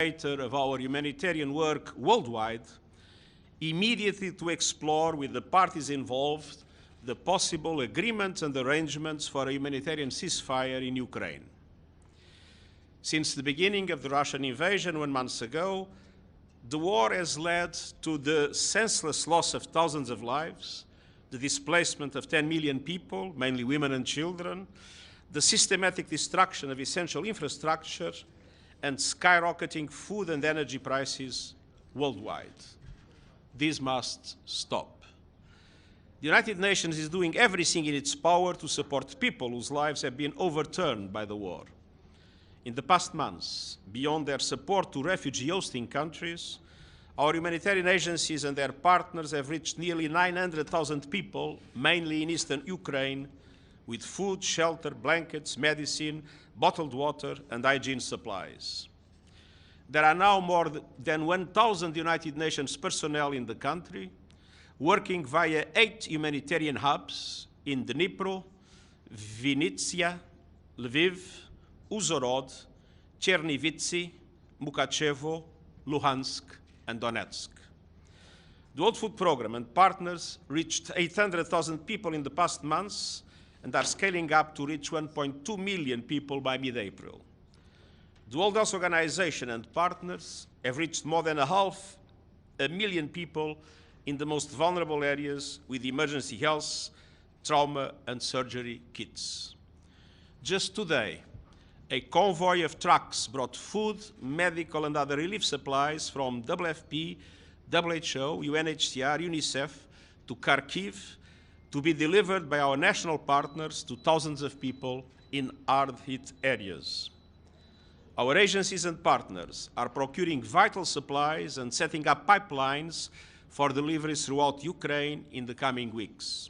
of our humanitarian work worldwide, immediately to explore with the parties involved the possible agreements and arrangements for a humanitarian ceasefire in Ukraine. Since the beginning of the Russian invasion 1 month ago, the war has led to the senseless loss of thousands of lives, the displacement of 10 million people, mainly women and children, the systematic destruction of essential infrastructure, and skyrocketing food and energy prices worldwide. This must stop. The United Nations is doing everything in its power to support people whose lives have been overturned by the war. In the past months, beyond their support to refugee-hosting countries, our humanitarian agencies and their partners have reached nearly 900,000 people, mainly in eastern Ukraine, with food, shelter, blankets, medicine, bottled water, and hygiene supplies. There are now more than 1,000 United Nations personnel in the country, working via 8 humanitarian hubs in Dnipro, Vinnytsia, Lviv, Uzhhorod, Chernivtsi, Mukachevo, Luhansk, and Donetsk. The World Food Programme and partners reached 800,000 people in the past months and are scaling up to reach 1.2 million people by mid-April. The World Health Organization and partners have reached more than 500,000 people in the most vulnerable areas with emergency health, trauma, and surgery kits. Just today, a convoy of trucks brought food, medical, and other relief supplies from WFP, WHO, UNHCR, UNICEF to Kharkiv to be delivered by our national partners to thousands of people in hard-hit areas. Our agencies and partners are procuring vital supplies and setting up pipelines for deliveries throughout Ukraine in the coming weeks.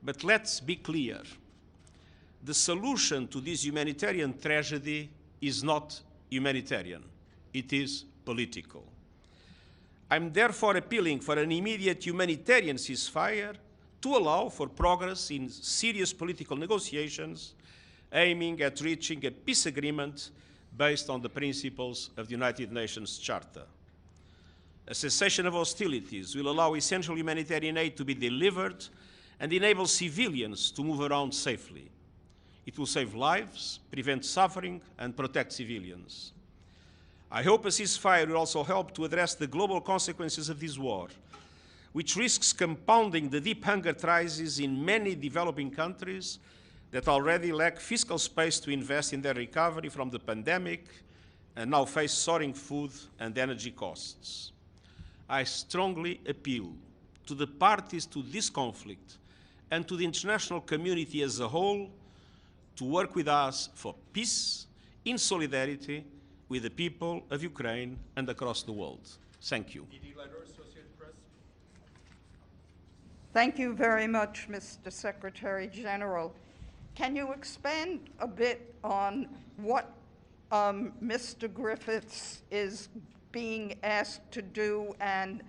But let's be clear. The solution to this humanitarian tragedy is not humanitarian. It is political. I'm therefore appealing for an immediate humanitarian ceasefire to allow for progress in serious political negotiations aiming at reaching a peace agreement based on the principles of the United Nations Charter. A cessation of hostilities will allow essential humanitarian aid to be delivered and enable civilians to move around safely. It will save lives, prevent suffering, and protect civilians. I hope a ceasefire will also help to address the global consequences of this war, which risks compounding the deep hunger crisis in many developing countries that already lack fiscal space to invest in their recovery from the pandemic and now face soaring food and energy costs. I strongly appeal to the parties to this conflict and to the international community as a whole to work with us for peace in solidarity with the people of Ukraine and across the world. Thank you. Thank you very much, Mr. Secretary General. Can you expand a bit on what Mr. Griffiths is being asked to do, and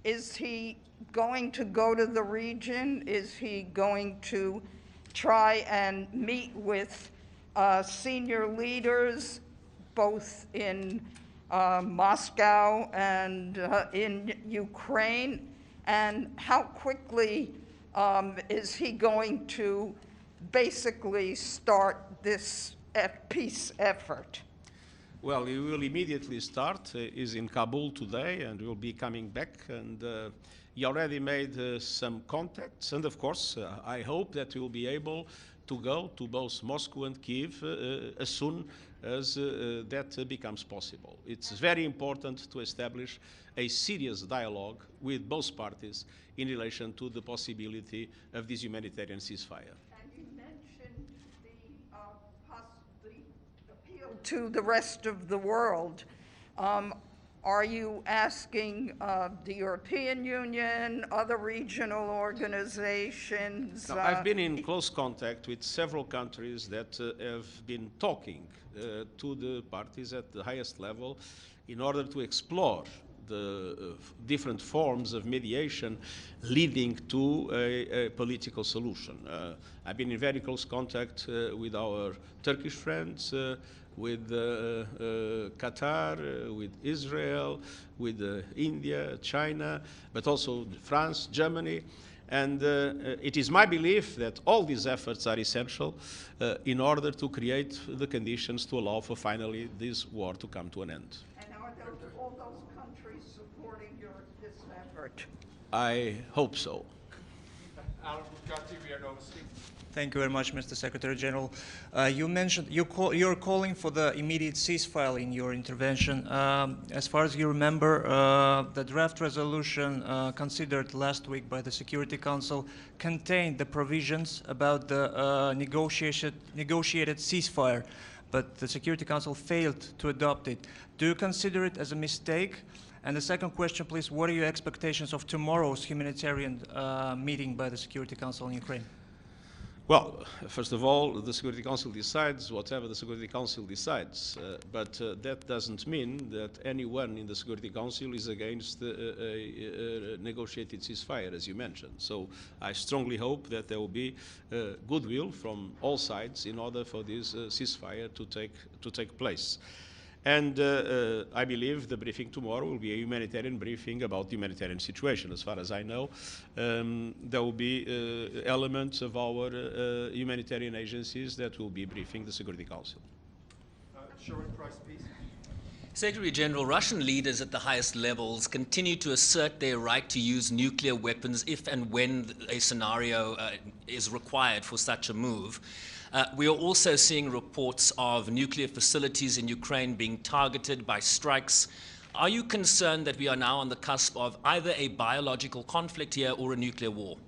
is he going to go to the region? Is he going to try and meet with senior leaders both in Moscow and in Ukraine? And how quickly is he going to basically start this peace effort? Well, he will immediately start. He's in Kabul today and will be coming back. And he already made some contacts. And of course, I hope that he will be able to go to both Moscow and Kiev as soon as that becomes possible. It's very important to establish a serious dialogue with both parties in relation to the possibility of this humanitarian ceasefire. And you mentioned the appeal to the rest of the world. Are you asking the European Union, other regional organizations? Now, I've been in close contact with several countries that have been talking to the parties at the highest level in order to explore the different forms of mediation leading to a political solution. I've been in very close contact with our Turkish friends, with Qatar, with Israel, with India, China, but also France, Germany. And it is my belief that all these efforts are essential in order to create the conditions to allow for finally this war to come to an end. And are all those countries supporting this effort? I hope so. Thank you very much, Mr. Secretary General. You mentioned you're calling for the immediate ceasefire in your intervention. As far as you remember, the draft resolution considered last week by the Security Council contained the provisions about the negotiated ceasefire, but the Security Council failed to adopt it. Do you consider it as a mistake? And the second question, please, what are your expectations of tomorrow's humanitarian meeting by the Security Council in Ukraine? Well, first of all, the Security Council decides whatever the Security Council decides, but that doesn't mean that anyone in the Security Council is against a negotiated ceasefire, as you mentioned. So I strongly hope that there will be goodwill from all sides in order for this ceasefire to take place. And I believe the briefing tomorrow will be a humanitarian briefing about the humanitarian situation. As far as I know, there will be elements of our humanitarian agencies that will be briefing the Security Council. Sharon Price, please. Secretary General, Russian leaders at the highest levels continue to assert their right to use nuclear weapons if and when a scenario is required for such a move. We are also seeing reports of nuclear facilities in Ukraine being targeted by strikes. Are you concerned that we are now on the cusp of either a biological conflict here or a nuclear war?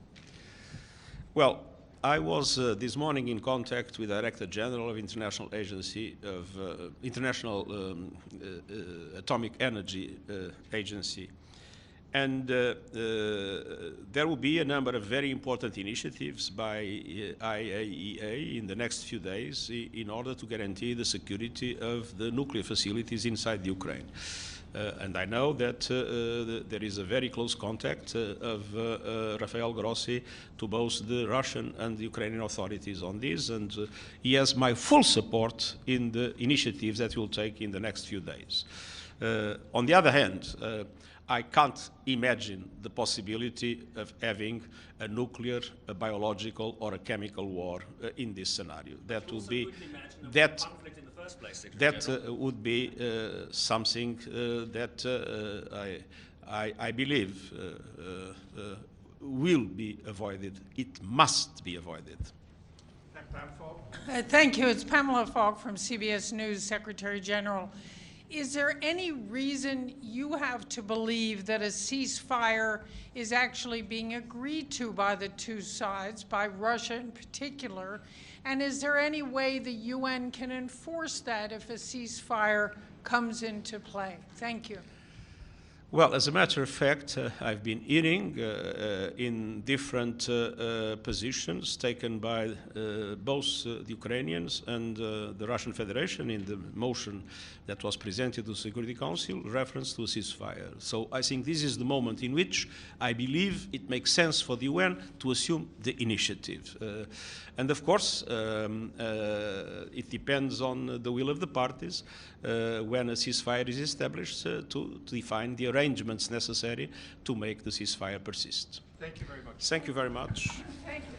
Well, I was this morning in contact with the Director General of International Agency of International Atomic Energy Agency. And there will be a number of very important initiatives by IAEA in the next few days in order to guarantee the security of the nuclear facilities inside Ukraine. And I know that there is a very close contact of Rafael Grossi to both the Russian and the Ukrainian authorities on this, and he has my full support in the initiatives that we'll take in the next few days. On the other hand, I can't imagine the possibility of having a nuclear, a biological, or a chemical war in this scenario. That would be would be something that I believe will be avoided. It must be avoided. Thank you. It's Pamela Falk from CBS News, Secretary General. Is there any reason you have to believe that a ceasefire is actually being agreed to by the two sides, by Russia in particular? And is there any way the UN can enforce that if a ceasefire comes into play? Thank you. Well, as a matter of fact, I've been hearing in different positions taken by both the Ukrainians and the Russian Federation in the motion that was presented to the Security Council, reference to a ceasefire. So I think this is the moment in which I believe it makes sense for the UN to assume the initiative. And of course, it depends on the will of the parties when a ceasefire is established to define the arrangements necessary to make the ceasefire persist. Thank you very much. Thank you very much. Thank you.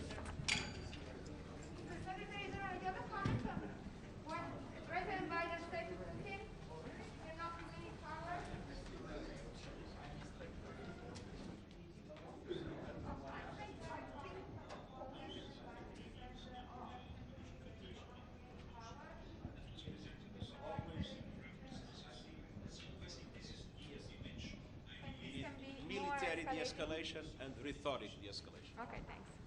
Military de-escalation and rhetoric de-escalation. Okay, thanks.